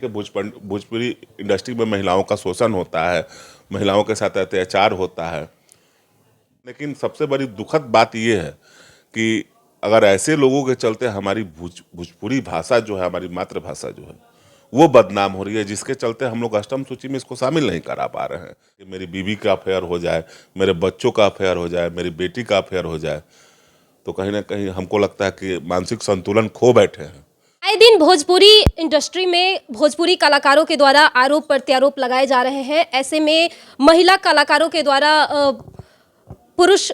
कि भोजपुरी इंडस्ट्री में महिलाओं का शोषण होता है, महिलाओं के साथ अत्याचार होता है। लेकिन सबसे बड़ी दुखद बात ये है कि अगर ऐसे लोगों के चलते हमारी भोजपुरी भाषा जो है, हमारी मातृभाषा जो है, वो बदनाम हो रही है, जिसके चलते हम लोग अष्टम सूची में इसको शामिल नहीं करा पा रहे हैं कि मेरी बीवी का अफेयर हो जाए, मेरे बच्चों का अफेयर हो जाए, मेरी बेटी का अफेयर हो जाए, तो कहीं ना कहीं हमको लगता है कि मानसिक संतुलन खो बैठे हैं। आए दिन भोजपुरी इंडस्ट्री में भोजपुरी कलाकारों के द्वारा आरोप प्रत्यारोप लगाए जा रहे हैं। ऐसे में महिला कलाकारों के द्वारा पुरुष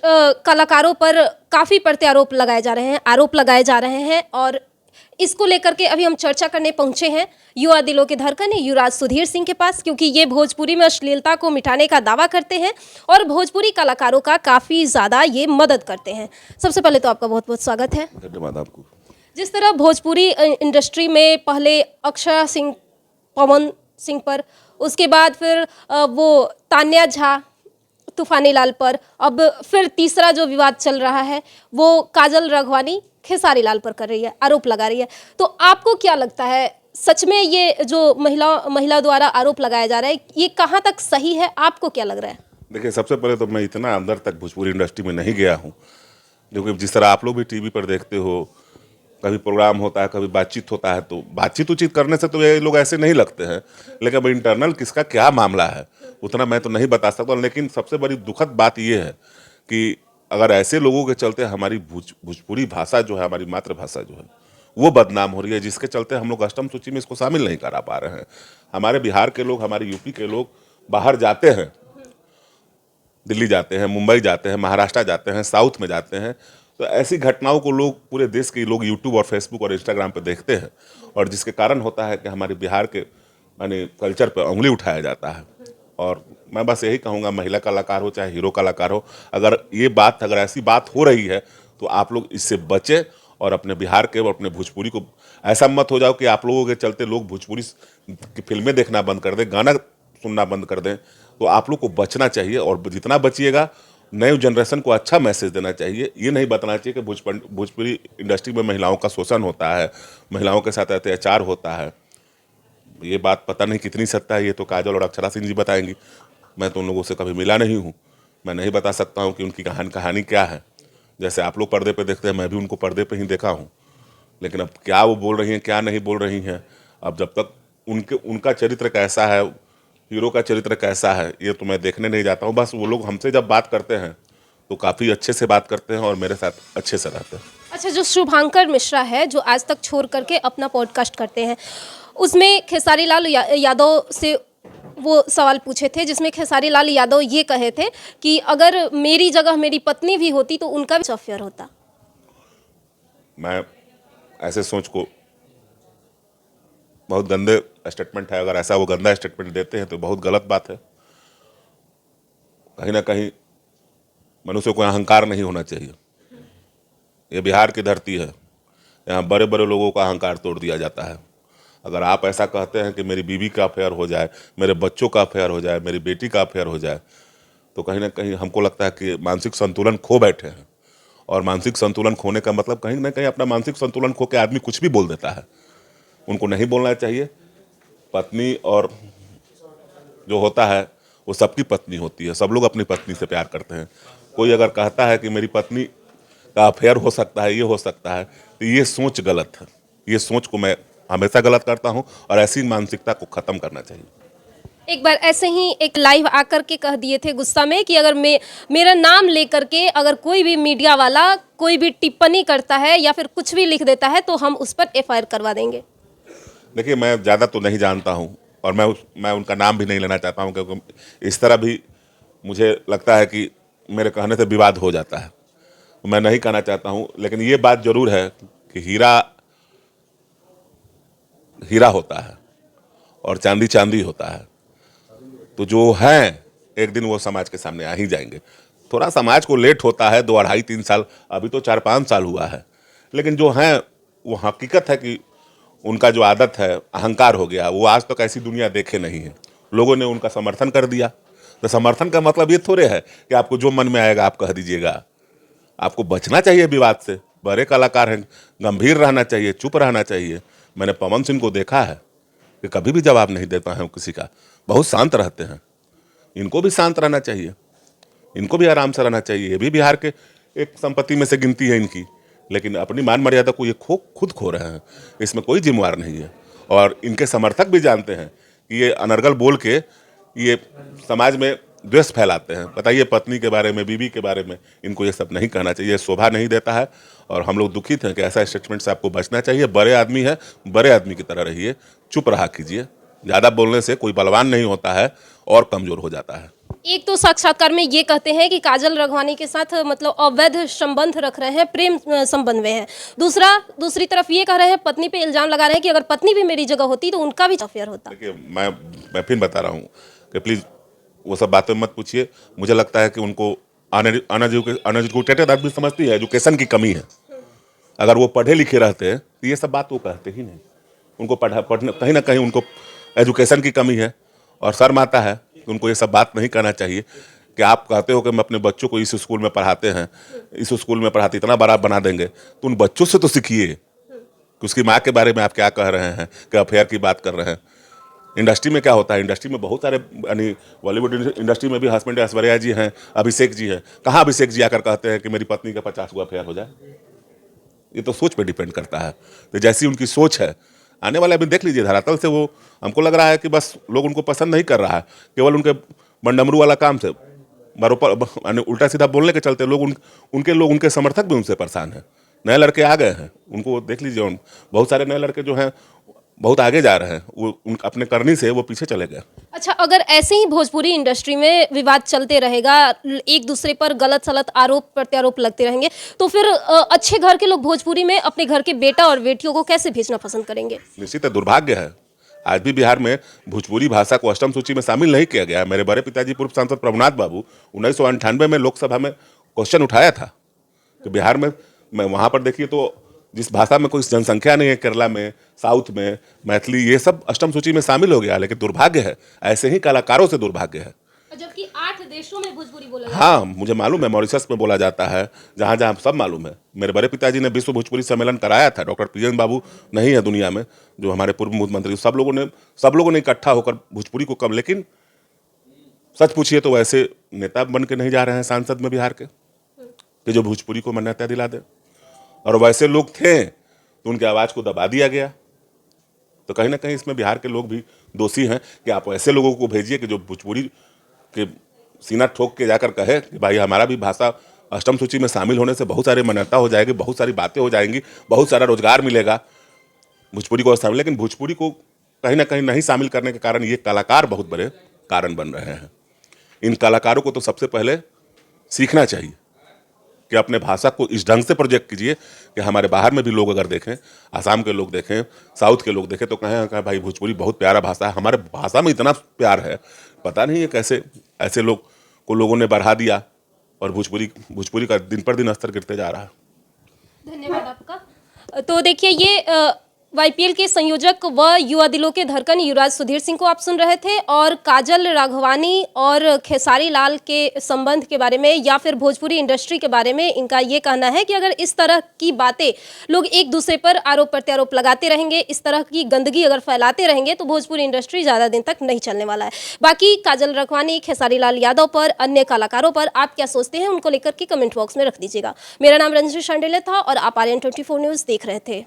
कलाकारों पर काफ़ी प्रत्यारोप लगाए जा रहे हैं, आरोप लगाए जा रहे हैं। और इसको लेकर के अभी हम चर्चा करने पहुंचे हैं युवा दिलों के धड़कन युवराज सुधीर सिंह के पास, क्योंकि ये भोजपुरी में अश्लीलता को मिटाने का दावा करते हैं और भोजपुरी कलाकारों का काफ़ी ज़्यादा ये मदद करते हैं। सबसे पहले तो आपका बहुत बहुत स्वागत है। धन्यवाद आपको। जिस तरह भोजपुरी इंडस्ट्री में पहले अक्षरा सिंह, पवन सिंह पर, उसके बाद फिर वो तान्या झा, तूफानी लाल पर, अब फिर तीसरा जो विवाद चल रहा है वो काजल राघवानी खेसारी लाल पर कर रही है, आरोप लगा रही है। तो आपको क्या लगता है, सच में ये जो महिला द्वारा आरोप लगाया जा रहा है ये कहाँ तक सही है? आपको क्या लग रहा है? देखिए, सबसे पहले तो मैं इतना अंदर तक भोजपुरी इंडस्ट्री में नहीं गया हूँ, क्योंकि जिस तरह आप लोग भी टीवी पर देखते हो, कभी प्रोग्राम होता है, कभी बातचीत होता है, तो बातचीत उचित करने से तो ये लोग ऐसे नहीं लगते हैं। लेकिन अब इंटरनल किसका क्या मामला है उतना मैं तो नहीं बता सकता। लेकिन सबसे बड़ी दुखद बात ये है कि अगर ऐसे लोगों के चलते हमारी भोजपुरी भाषा जो है, हमारी मातृभाषा जो है, वो बदनाम हो रही है, जिसके चलते हम लोग अष्टम सूची में इसको शामिल नहीं करा पा रहे हैं। हमारे बिहार के लोग, हमारे यूपी के लोग बाहर जाते हैं, दिल्ली जाते हैं, मुंबई जाते हैं, महाराष्ट्र जाते हैं, साउथ में जाते हैं, तो ऐसी घटनाओं को लोग, पूरे देश के लोग यूट्यूब और फेसबुक और इंस्टाग्राम पर देखते हैं, और जिसके कारण होता है कि हमारे बिहार के यानी कल्चर पर उंगली उठाया जाता है। और मैं बस यही कहूँगा, महिला कलाकार हो चाहे हीरो कलाकार हो, अगर ऐसी बात हो रही है तो आप लोग इससे बचें और अपने बिहार के और अपने भोजपुरी को, ऐसा मत हो जाओ कि आप लोगों के चलते लोग भोजपुरी की फिल्में देखना बंद कर दें, गाना सुनना बंद कर दें। तो आप लोग को बचना चाहिए, और जितना बचिएगा नए जनरेशन को अच्छा मैसेज देना चाहिए। ये नहीं बताना चाहिए कि भोजपुरी इंडस्ट्री में महिलाओं का शोषण होता है, महिलाओं के साथ अत्याचार होता है। ये बात पता नहीं कितनी सत्य है, ये तो काजल और अक्षरा सिंह जी बताएंगी। मैं तो उन लोगों से कभी मिला नहीं हूँ, मैं नहीं बता सकता हूँ कि उनकी कहानी क्या है। जैसे आप लोग पर्दे पे देखते हैं, मैं भी उनको पर्दे पे ही देखा हूँ। लेकिन अब क्या वो बोल रही हैं, क्या नहीं बोल रही हैं, अब जब तक उनका चरित्र कैसा है, हीरो का चरित्र कैसा है, ये तो मैं देखने नहीं जाता हूँ। बस वो लोग हमसे जब बात करते हैं तो काफ़ी अच्छे से बात करते हैं और मेरे साथ अच्छे से रहते हैं। अच्छा, जो शुभांकर मिश्रा है, जो आज तक छोड़ करके अपना पॉडकास्ट करते हैं, उसमें खेसारी लाल यादव से वो सवाल पूछे थे, जिसमें खेसारी लाल यादव ये कहे थे कि अगर मेरी जगह मेरी पत्नी भी होती तो उनका भी अफेयर होता। मैं ऐसे सोच को, बहुत गंदे स्टेटमेंट है, अगर ऐसा वो गंदा स्टेटमेंट देते हैं तो बहुत गलत बात है। कहीं ना कहीं मनुष्य को अहंकार नहीं होना चाहिए। ये बिहार की धरती है, यहाँ बड़े बड़े लोगों का अहंकार तोड़ दिया जाता है। अगर आप ऐसा कहते हैं कि मेरी बीवी का अफेयर हो जाए, मेरे बच्चों का अफेयर हो जाए, मेरी बेटी का अफेयर हो जाए, तो कहीं ना कहीं हमको लगता है कि मानसिक संतुलन खो बैठे हैं। और मानसिक संतुलन खोने का मतलब कहीं ना कहीं अपना मानसिक संतुलन खो के आदमी कुछ भी बोल देता है। उनको नहीं बोलना चाहिए। पत्नी और जो होता है वो सबकी पत्नी होती है, सब लोग अपनी पत्नी से प्यार करते हैं। कोई अगर कहता है कि मेरी पत्नी का अफेयर हो सकता है, ये हो सकता है, तो ये सोच गलत है। ये सोच को मैं हमेशा गलत करता हूँ, और ऐसी मानसिकता को ख़त्म करना चाहिए। एक बार ऐसे ही एक लाइव आकर के कह दिए थे गुस्सा में कि अगर मेरा नाम लेकर के अगर कोई भी मीडिया वाला कोई भी टिप्पणी करता है या फिर कुछ भी लिख देता है तो हम उस पर एफआईआर करवा देंगे। देखिए, मैं ज़्यादा तो नहीं जानता हूँ, और मैं उनका नाम भी नहीं लेना चाहता हूँ, क्योंकि इस तरह भी मुझे लगता है कि मेरे कहने से विवाद हो जाता है। मैं नहीं कहना चाहता हूँ। लेकिन ये बात जरूर है कि हीरा हीरा होता है और चांदी चांदी होता है। तो जो हैं एक दिन वो समाज के सामने आ ही जाएंगे। थोड़ा समाज को लेट होता है, 2 अढ़ाई 3 साल, अभी तो 4-5 साल हुआ है। लेकिन जो हैं वो हकीकत है कि उनका जो आदत है, अहंकार हो गया, वो आज तक ऐसी दुनिया देखे नहीं है। लोगों ने उनका समर्थन कर दिया। तो समर्थन का मतलब ये थोड़े है कि आपको जो मन में आएगा आप कह दीजिएगा। आपको बचना चाहिए विवाद से। बड़े कलाकार हैं, गंभीर रहना चाहिए, चुप रहना चाहिए। मैंने पवन सिंह को देखा है कि कभी भी जवाब नहीं देता है किसी का, बहुत शांत रहते हैं। इनको भी शांत रहना चाहिए, इनको भी आराम से रहना चाहिए। ये भी बिहार के एक संपत्ति में से गिनती है इनकी, लेकिन अपनी मान मर्यादा को ये खुद खो रहे हैं, इसमें कोई जिम्मेवार नहीं है। और इनके समर्थक भी जानते हैं कि ये अनर्गल बोल के ये समाज में द्वेष फैलाते हैं। बताइए, पत्नी के बारे में, बीवी के बारे में इनको ये सब नहीं कहना चाहिए, शोभा नहीं देता है। और हम लोग दुखित हैं कि ऐसा स्टेटमेंट से आपको बचना चाहिए। बड़े आदमी है, बड़े आदमी की तरह रहिए, चुप रहा कीजिए। ज़्यादा बोलने से कोई बलवान नहीं होता है और कमज़ोर हो जाता है। एक तो साक्षात्कार में ये कहते हैं कि काजल राघवानी के साथ मतलब अवैध संबंध रख रहे हैं, प्रेम संबंध में है। दूसरी तरफ ये कह रहे हैं, पत्नी पे इल्जाम लगा रहे हैं कि अगर पत्नी भी मेरी जगह होती तो उनका भी अफेयर होता। देखिए, मैं फिर बता रहा हूँ कि प्लीज़ वो सब बातें मत पूछिए। मुझे लगता है कि उनको अनएजुकेटेड आदमी समझती है, एजुकेशन की कमी है। अगर वो पढ़े लिखे रहते हैं तो ये सब बात वो कहते ही नहीं। उनको पढ़ने कहीं ना कहीं उनको एजुकेशन की कमी है और शर्म आता है कि उनको ये सब बात नहीं करना चाहिए। कि आप कहते हो कि हम अपने बच्चों को इस स्कूल में पढ़ाते हैं, इस स्कूल में पढ़ाते, इतना बड़ा बना देंगे, तो उन बच्चों से तो सीखिए कि उसकी माँ के बारे में आप क्या कह रहे हैं, कि अफेयर की बात कर रहे हैं। इंडस्ट्री में क्या होता है, इंडस्ट्री में बहुत सारे, यानी बॉलीवुड इंडस्ट्री में भी हस्बैंड ऐश्वर्या जी हैं, अभिषेक जी हैं। कहाँ अभिषेक जी आकर कहते हैं कि मेरी पत्नी का 50 गो अफेयर हो जाए? ये तो सोच पे डिपेंड करता है। तो जैसी उनकी सोच है, आने वाले अभी देख लीजिए धरातल से, वो हमको लग रहा है कि बस लोग उनको पसंद नहीं कर रहा है, केवल उनके बंडमरू वाला काम से, यानी उल्टा सीधा बोलने के चलते लोग उनके समर्थक भी उनसे परेशान हैं। नए लड़के आ गए हैं, उनको देख लीजिए, बहुत सारे नए लड़के जो हैं बहुत आगे जा रहे हैं, वो अपने करनी से वो पीछे चले गए। अच्छा, अगर ऐसे ही भोजपुरी इंडस्ट्री में विवाद चलते रहेगा, एक दूसरे पर गलत सलत आरोप प्रत्यारोप लगते रहेंगे, तो फिर अच्छे घर के लोग भोजपुरी में अपने घर के बेटा और बेटियों को कैसे भेजना पसंद करेंगे? निश्चित है, दुर्भाग्य है। आज भी बिहार में भोजपुरी भाषा को अष्टम सूची में शामिल नहीं किया गया है। मेरे बड़े पिताजी पूर्व सांसद प्रभुनाथ बाबू 1998 में लोकसभा में क्वेश्चन उठाया था कि बिहार में, मैं वहाँ पर देखिए तो जिस भाषा में कोई जनसंख्या नहीं है, केरला में, साउथ में मैथिली, ये सब अष्टम सूची में शामिल हो गया। लेकिन दुर्भाग्य है, ऐसे ही कलाकारों से दुर्भाग्य है। जबकि 8 देशों में भोजपुरी बोला जाता है। हाँ, मुझे मालूम है, मॉरिशस में बोला जाता है, जहाँ जहाँ सब मालूम है। मेरे बड़े पिताजी ने विश्व भोजपुरी सम्मेलन कराया था। डॉक्टर पीएन बाबू नहीं है दुनिया में, जो हमारे पूर्व मुख्यमंत्री, सब लोगों ने इकट्ठा होकर भोजपुरी को कम। लेकिन सच पूछिए तो वैसे नेता बन के नहीं जा रहे हैं सांसद में बिहार के, कि जो भोजपुरी को मान्यता दिला दे। और वैसे लोग थे तो उनकी आवाज़ को दबा दिया गया। तो कहीं ना कहीं इसमें बिहार के लोग भी दोषी हैं कि आप ऐसे लोगों को भेजिए कि जो भोजपुरी के सीना ठोक के जाकर कहे कि भाई हमारा भी भाषा अष्टम सूची में शामिल होने से बहुत सारी मान्यता हो जाएगी, बहुत सारी बातें हो जाएंगी, बहुत सारा रोजगार मिलेगा भोजपुरी को शामिल। लेकिन भोजपुरी को कहीं ना कहीं नहीं शामिल करने के कारण ये कलाकार बहुत बड़े कारण बन रहे हैं। इन कलाकारों को तो सबसे पहले सीखना चाहिए कि अपने भाषा को इस ढंग से प्रोजेक्ट कीजिए कि हमारे बाहर में भी लोग अगर देखें, आसाम के लोग देखें, साउथ के लोग देखें, तो कहें भाई भोजपुरी बहुत प्यारा भाषा है, हमारे भाषा में इतना प्यार है। पता नहीं है कैसे ऐसे लोगों ने बढ़ा दिया और भोजपुरी का दिन पर दिन स्तर गिरते जा रहा है। धन्यवाद आपका। तो देखिए, ये वाईपीएल के संयोजक व युवा दिलों के धड़कन युवराज सुधीर सिंह को आप सुन रहे थे। और काजल राघवानी और खेसारी लाल के संबंध के बारे में या फिर भोजपुरी इंडस्ट्री के बारे में इनका ये कहना है कि अगर इस तरह की बातें लोग एक दूसरे पर आरोप प्रत्यारोप लगाते रहेंगे, इस तरह की गंदगी अगर फैलाते रहेंगे, तो भोजपुरी इंडस्ट्री ज़्यादा दिन तक नहीं चलने वाला है। बाकी काजल राघवानी, खेसारी लाल यादव पर, अन्य कलाकारों पर आप क्या सोचते हैं, उनको लेकर के कमेंट बॉक्स में रख दीजिएगा। मेरा नाम रंजिश शांडिल्य था और आप आर्यन 24 न्यूज़ देख रहे थे।